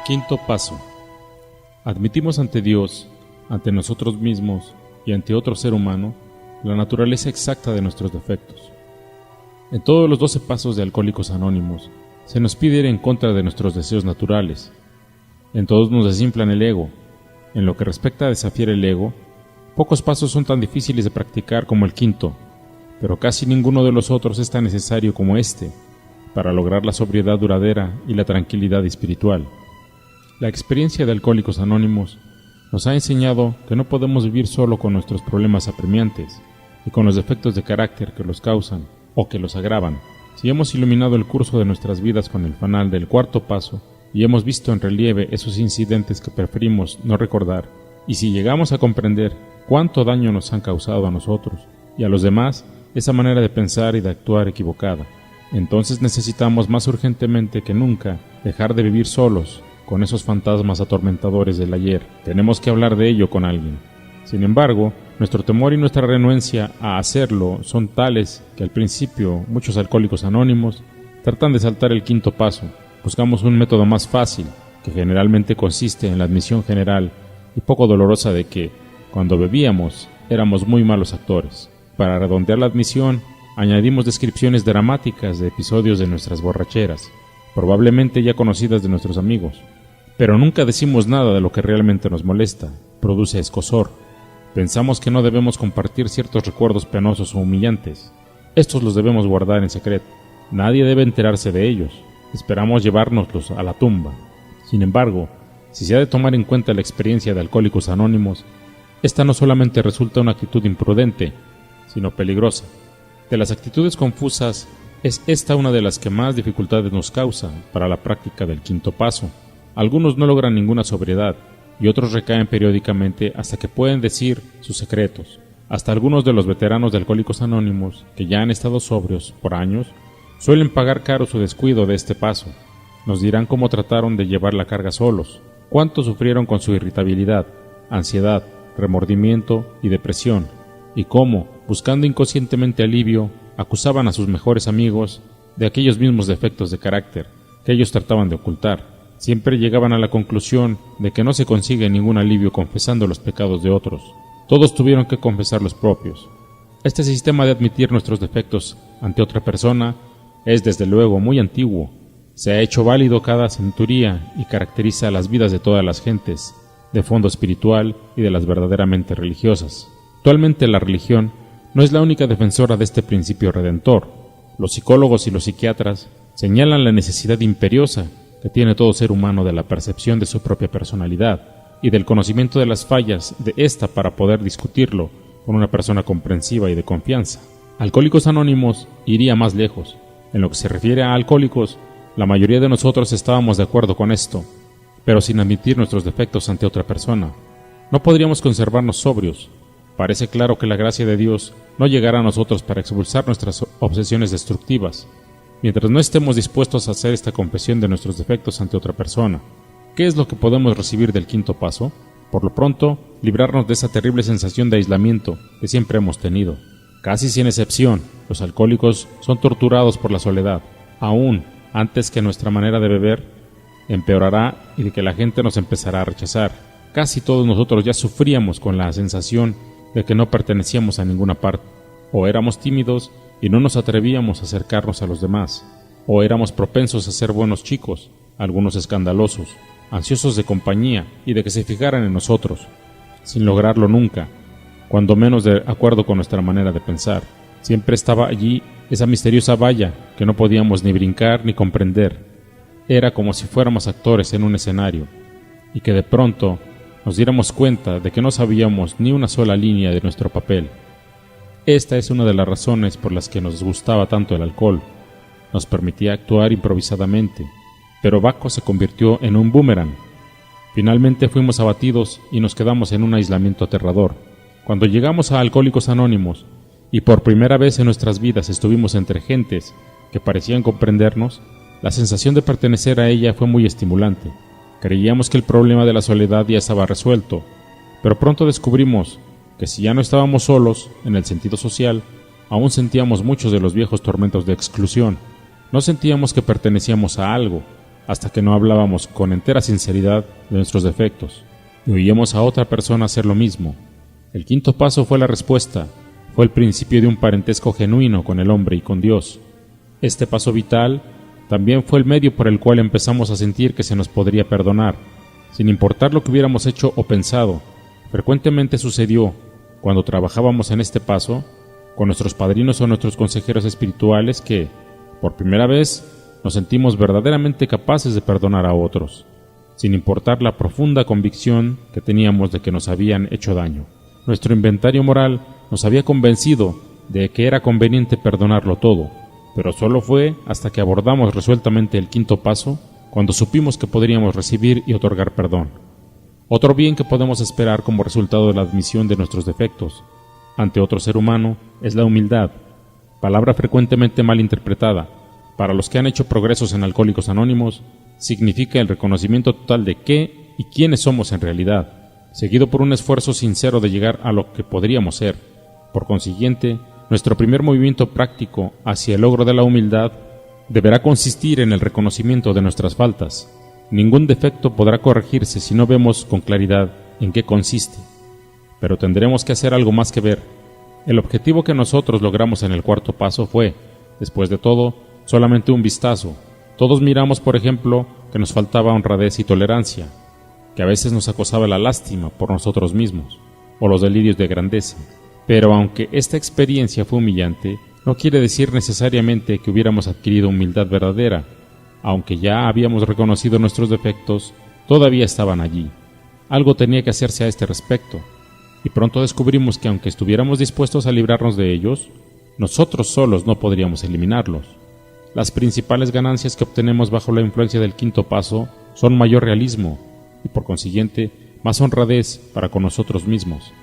Quinto paso. Admitimos ante Dios, ante nosotros mismos y ante otro ser humano la naturaleza exacta de nuestros defectos. En todos los 12 pasos de Alcohólicos Anónimos se nos pide ir en contra de nuestros deseos naturales. En todos nos desinflan el ego. En lo que respecta a desafiar el ego, pocos pasos son tan difíciles de practicar como el quinto, pero casi ninguno de los otros es tan necesario como este para lograr la sobriedad duradera y la tranquilidad espiritual. La experiencia de Alcohólicos Anónimos nos ha enseñado que no podemos vivir solo con nuestros problemas apremiantes y con los defectos de carácter que los causan o que los agravan. Si hemos iluminado el curso de nuestras vidas con el fanal del cuarto paso y hemos visto en relieve esos incidentes que preferimos no recordar, y si llegamos a comprender cuánto daño nos han causado a nosotros y a los demás esa manera de pensar y de actuar equivocada, entonces necesitamos más urgentemente que nunca dejar de vivir solos con esos fantasmas atormentadores del ayer. Tenemos que hablar de ello con alguien. Sin embargo, nuestro temor y nuestra renuencia a hacerlo son tales que al principio muchos alcohólicos anónimos tratan de saltar el quinto paso. Buscamos un método más fácil, que generalmente consiste en la admisión general y poco dolorosa de que, cuando bebíamos, éramos muy malos actores. Para redondear la admisión, añadimos descripciones dramáticas de episodios de nuestras borracheras, probablemente ya conocidas de nuestros amigos. Pero nunca decimos nada de lo que realmente nos molesta, produce escozor. Pensamos que no debemos compartir ciertos recuerdos penosos o humillantes. Estos los debemos guardar en secreto. Nadie debe enterarse de ellos. Esperamos llevárnoslos a la tumba. Sin embargo, si se ha de tomar en cuenta la experiencia de Alcohólicos Anónimos, esta no solamente resulta una actitud imprudente, sino peligrosa. De las actitudes confusas, es esta una de las que más dificultades nos causa para la práctica del quinto paso. Algunos no logran ninguna sobriedad y otros recaen periódicamente hasta que pueden decir sus secretos. Hasta algunos de los veteranos de Alcohólicos Anónimos, que ya han estado sobrios por años, suelen pagar caro su descuido de este paso. Nos dirán cómo trataron de llevar la carga solos, cuánto sufrieron con su irritabilidad, ansiedad, remordimiento y depresión, y cómo, buscando inconscientemente alivio, acusaban a sus mejores amigos de aquellos mismos defectos de carácter que ellos trataban de ocultar. Siempre llegaban a la conclusión de que no se consigue ningún alivio confesando los pecados de otros. Todos tuvieron que confesar los propios. Este sistema de admitir nuestros defectos ante otra persona es desde luego muy antiguo. Se ha hecho válido cada centuria y caracteriza las vidas de todas las gentes, de fondo espiritual y de las verdaderamente religiosas. Actualmente la religión no es la única defensora de este principio redentor. Los psicólogos y los psiquiatras señalan la necesidad imperiosa que tiene todo ser humano de la percepción de su propia personalidad y del conocimiento de las fallas de ésta para poder discutirlo con una persona comprensiva y de confianza. Alcohólicos Anónimos iría más lejos. En lo que se refiere a alcohólicos, la mayoría de nosotros estábamos de acuerdo con esto, pero sin admitir nuestros defectos ante otra persona. No podríamos conservarnos sobrios. Parece claro que la gracia de Dios no llegará a nosotros para expulsar nuestras obsesiones destructivas, mientras no estemos dispuestos a hacer esta confesión de nuestros defectos ante otra persona. ¿Qué es lo que podemos recibir del quinto paso? Por lo pronto, librarnos de esa terrible sensación de aislamiento que siempre hemos tenido. Casi sin excepción, los alcohólicos son torturados por la soledad. Aún antes que nuestra manera de beber empeorará y de que la gente nos empezará a rechazar. Casi todos nosotros ya sufríamos con la sensación de que no pertenecíamos a ninguna parte. O éramos tímidos y no nos atrevíamos a acercarnos a los demás, o éramos propensos a ser buenos chicos, algunos escandalosos, ansiosos de compañía y de que se fijaran en nosotros, sin lograrlo nunca, cuando menos de acuerdo con nuestra manera de pensar. Siempre estaba allí esa misteriosa valla que no podíamos ni brincar ni comprender. Era como si fuéramos actores en un escenario, y que de pronto nos diéramos cuenta de que no sabíamos ni una sola línea de nuestro papel. Esta es una de las razones por las que nos gustaba tanto el alcohol. Nos permitía actuar improvisadamente, pero Baco se convirtió en un boomerang. Finalmente fuimos abatidos y nos quedamos en un aislamiento aterrador. Cuando llegamos a Alcohólicos Anónimos, y por primera vez en nuestras vidas estuvimos entre gentes que parecían comprendernos, la sensación de pertenecer a ella fue muy estimulante. Creíamos que el problema de la soledad ya estaba resuelto, pero pronto descubrimos que si ya no estábamos solos, en el sentido social, aún sentíamos muchos de los viejos tormentos de exclusión. No sentíamos que pertenecíamos a algo, hasta que no hablábamos con entera sinceridad de nuestros defectos y oíamos a otra persona hacer lo mismo. El quinto paso fue la respuesta, fue el principio de un parentesco genuino con el hombre y con Dios. Este paso vital también fue el medio por el cual empezamos a sentir que se nos podría perdonar, sin importar lo que hubiéramos hecho o pensado. Frecuentemente sucedió, cuando trabajábamos en este paso, con nuestros padrinos o nuestros consejeros espirituales que, por primera vez, nos sentimos verdaderamente capaces de perdonar a otros, sin importar la profunda convicción que teníamos de que nos habían hecho daño. Nuestro inventario moral nos había convencido de que era conveniente perdonarlo todo, pero solo fue hasta que abordamos resueltamente el quinto paso cuando supimos que podríamos recibir y otorgar perdón. Otro bien que podemos esperar como resultado de la admisión de nuestros defectos ante otro ser humano es la humildad, palabra frecuentemente mal interpretada. Para los que han hecho progresos en Alcohólicos Anónimos, significa el reconocimiento total de qué y quiénes somos en realidad, seguido por un esfuerzo sincero de llegar a lo que podríamos ser. Por consiguiente, nuestro primer movimiento práctico hacia el logro de la humildad deberá consistir en el reconocimiento de nuestras faltas. Ningún defecto podrá corregirse si no vemos con claridad en qué consiste. Pero tendremos que hacer algo más que ver. El objetivo que nosotros logramos en el cuarto paso fue, después de todo, solamente un vistazo. Todos miramos, por ejemplo, que nos faltaba honradez y tolerancia, que a veces nos acosaba la lástima por nosotros mismos, o los delirios de grandeza. Pero aunque esta experiencia fue humillante, no quiere decir necesariamente que hubiéramos adquirido humildad verdadera. Aunque ya habíamos reconocido nuestros defectos, todavía estaban allí. Algo tenía que hacerse a este respecto, y pronto descubrimos que aunque estuviéramos dispuestos a librarnos de ellos, nosotros solos no podríamos eliminarlos. Las principales ganancias que obtenemos bajo la influencia del quinto paso son mayor realismo y, por consiguiente, más honradez para con nosotros mismos.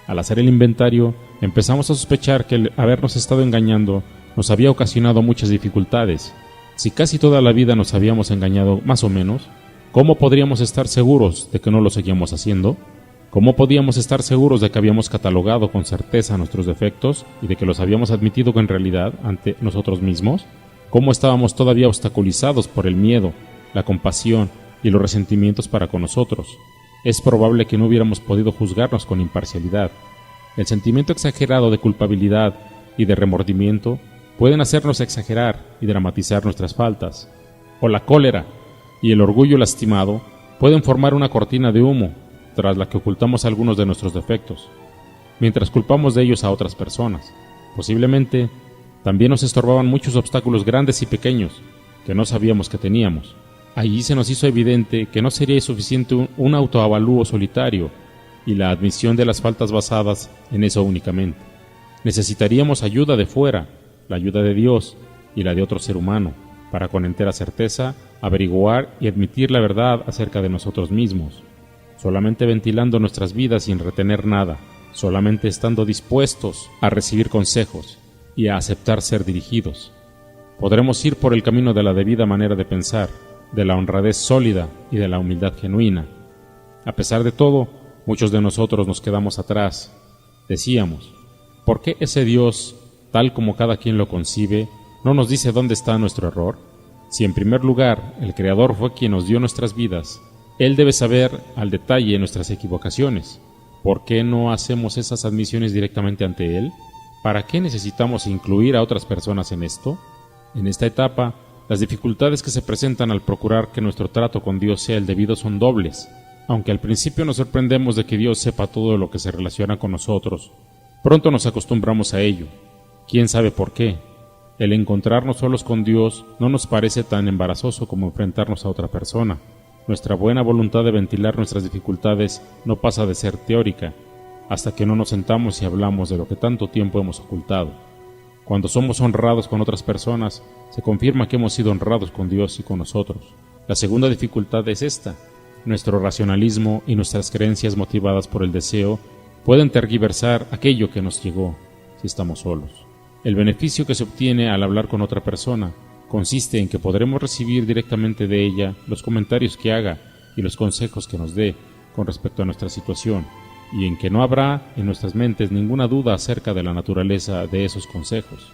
Al hacer el inventario, empezamos a sospechar que el habernos estado engañando nos había ocasionado muchas dificultades. Si casi toda la vida nos habíamos engañado más o menos, ¿cómo podríamos estar seguros de que no lo seguíamos haciendo? ¿Cómo podíamos estar seguros de que habíamos catalogado con certeza nuestros defectos y de que los habíamos admitido con realidad ante nosotros mismos? ¿Cómo estábamos todavía obstaculizados por el miedo, la compasión y los resentimientos para con nosotros? Es probable que no hubiéramos podido juzgarnos con imparcialidad. El sentimiento exagerado de culpabilidad y de remordimiento pueden hacernos exagerar y dramatizar nuestras faltas. O la cólera y el orgullo lastimado pueden formar una cortina de humo tras la que ocultamos algunos de nuestros defectos, mientras culpamos de ellos a otras personas. Posiblemente también nos estorbaban muchos obstáculos grandes y pequeños que no sabíamos que teníamos. Allí se nos hizo evidente que no sería suficiente un autoavalúo solitario y la admisión de las faltas basadas en eso únicamente. Necesitaríamos ayuda de fuera, la ayuda de Dios y la de otro ser humano, para con entera certeza averiguar y admitir la verdad acerca de nosotros mismos. Solamente ventilando nuestras vidas sin retener nada, solamente estando dispuestos a recibir consejos y a aceptar ser dirigidos, podremos ir por el camino de la debida manera de pensar, de la honradez sólida y de la humildad genuina. A pesar de todo, muchos de nosotros nos quedamos atrás. Decíamos, ¿por qué ese Dios, tal como cada quien lo concibe, no nos dice dónde está nuestro error? Si en primer lugar el Creador fue quien nos dio nuestras vidas, Él debe saber al detalle nuestras equivocaciones. ¿Por qué no hacemos esas admisiones directamente ante Él? ¿Para qué necesitamos incluir a otras personas en esto? En esta etapa, las dificultades que se presentan al procurar que nuestro trato con Dios sea el debido son dobles. Aunque al principio nos sorprendemos de que Dios sepa todo lo que se relaciona con nosotros, pronto nos acostumbramos a ello. ¿Quién sabe por qué? El encontrarnos solos con Dios no nos parece tan embarazoso como enfrentarnos a otra persona. Nuestra buena voluntad de ventilar nuestras dificultades no pasa de ser teórica, hasta que no nos sentamos y hablamos de lo que tanto tiempo hemos ocultado. Cuando somos honrados con otras personas, se confirma que hemos sido honrados con Dios y con nosotros. La segunda dificultad es esta. Nuestro racionalismo y nuestras creencias motivadas por el deseo pueden tergiversar aquello que nos llegó si estamos solos. El beneficio que se obtiene al hablar con otra persona consiste en que podremos recibir directamente de ella los comentarios que haga y los consejos que nos dé con respecto a nuestra situación, y en que no habrá en nuestras mentes ninguna duda acerca de la naturaleza de esos consejos.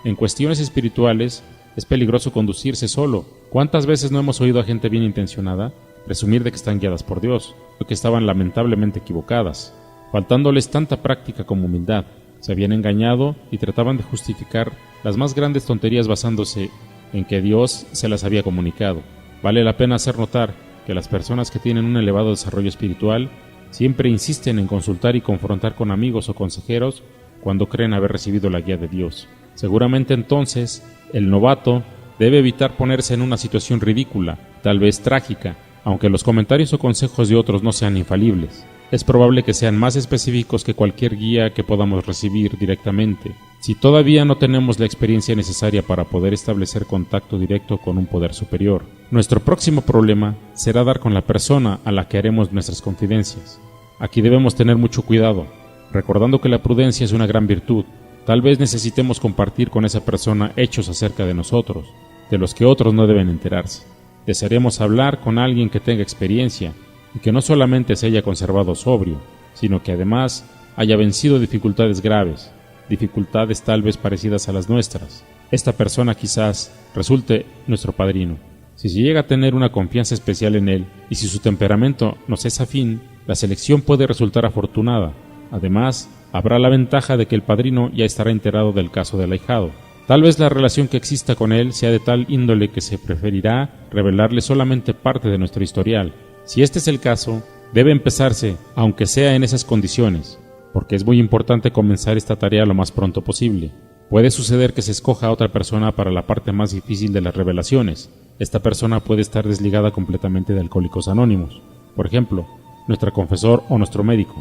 En cuestiones espirituales, Es peligroso conducirse solo. ¿Cuántas veces no hemos oído a gente bien intencionada presumir de que están guiadas por Dios, o que estaban lamentablemente equivocadas, faltándoles tanta práctica como humildad? Se habían engañado y trataban de justificar las más grandes tonterías basándose en que Dios se las había comunicado. Vale la pena hacer notar que las personas que tienen un elevado desarrollo espiritual siempre insisten en consultar y confrontar con amigos o consejeros cuando creen haber recibido la guía de Dios. Seguramente entonces, el novato debe evitar ponerse en una situación ridícula, tal vez trágica, aunque los comentarios o consejos de otros no sean infalibles. Es probable que sean más específicos que cualquier guía que podamos recibir directamente. Si todavía no tenemos la experiencia necesaria para poder establecer contacto directo con un poder superior, nuestro próximo problema será dar con la persona a la que haremos nuestras confidencias. Aquí debemos tener mucho cuidado, recordando que la prudencia es una gran virtud. Tal vez necesitemos compartir con esa persona hechos acerca de nosotros, de los que otros no deben enterarse. Desearemos hablar con alguien que tenga experiencia y que no solamente se haya conservado sobrio, sino que además haya vencido dificultades graves, dificultades tal vez parecidas a las nuestras. Esta persona quizás resulte nuestro padrino. Si se llega a tener una confianza especial en él y si su temperamento nos es afín, la selección puede resultar afortunada. Además, habrá la ventaja de que el padrino ya estará enterado del caso del ahijado. Tal vez la relación que exista con él sea de tal índole que se preferirá revelarle solamente parte de nuestro historial. Si este es el caso, debe empezarse, aunque sea en esas condiciones, porque es muy importante comenzar esta tarea lo más pronto posible. Puede suceder que se escoja a otra persona para la parte más difícil de las revelaciones. Esta persona puede estar desligada completamente de Alcohólicos Anónimos. Por ejemplo, nuestro confesor o nuestro médico.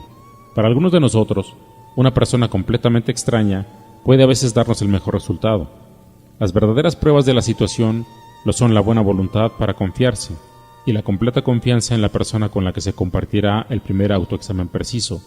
Para algunos de nosotros, una persona completamente extraña puede a veces darnos el mejor resultado. Las verdaderas pruebas de la situación lo son la buena voluntad para confiarse y la completa confianza en la persona con la que se compartirá el primer autoexamen preciso.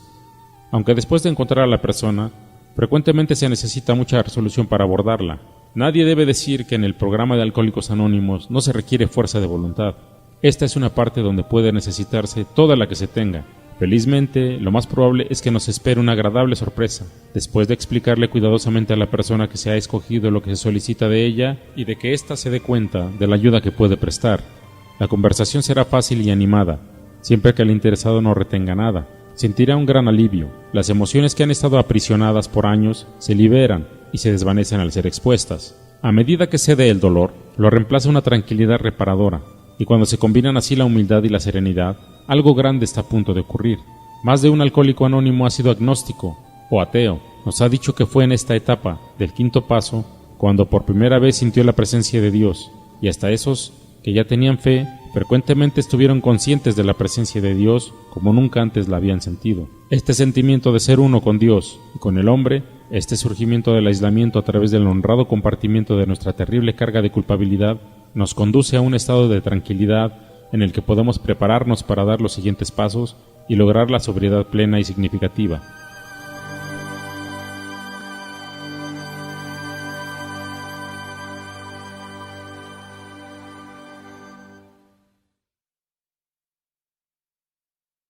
Aunque después de encontrar a la persona, frecuentemente se necesita mucha resolución para abordarla. Nadie debe decir que en el programa de Alcohólicos Anónimos no se requiere fuerza de voluntad. Esta es una parte donde puede necesitarse toda la que se tenga. Felizmente, lo más probable es que nos espere una agradable sorpresa, después de explicarle cuidadosamente a la persona que se ha escogido lo que se solicita de ella y de que ésta se dé cuenta de la ayuda que puede prestar. La conversación será fácil y animada, siempre que el interesado no retenga nada. Sentirá un gran alivio. Las emociones que han estado aprisionadas por años se liberan y se desvanecen al ser expuestas. A medida que cede el dolor, lo reemplaza una tranquilidad reparadora, y cuando se combinan así la humildad y la serenidad, algo grande está a punto de ocurrir. Más de un alcohólico anónimo ha sido agnóstico o ateo. Nos ha dicho que fue en esta etapa del quinto paso cuando por primera vez sintió la presencia de Dios, y hasta esos que ya tenían fe frecuentemente estuvieron conscientes de la presencia de Dios como nunca antes la habían sentido. Este sentimiento de ser uno con Dios y con el hombre, este surgimiento del aislamiento a través del honrado compartimiento de nuestra terrible carga de culpabilidad, nos conduce a un estado de tranquilidad en el que podemos prepararnos para dar los siguientes pasos y lograr la sobriedad plena y significativa.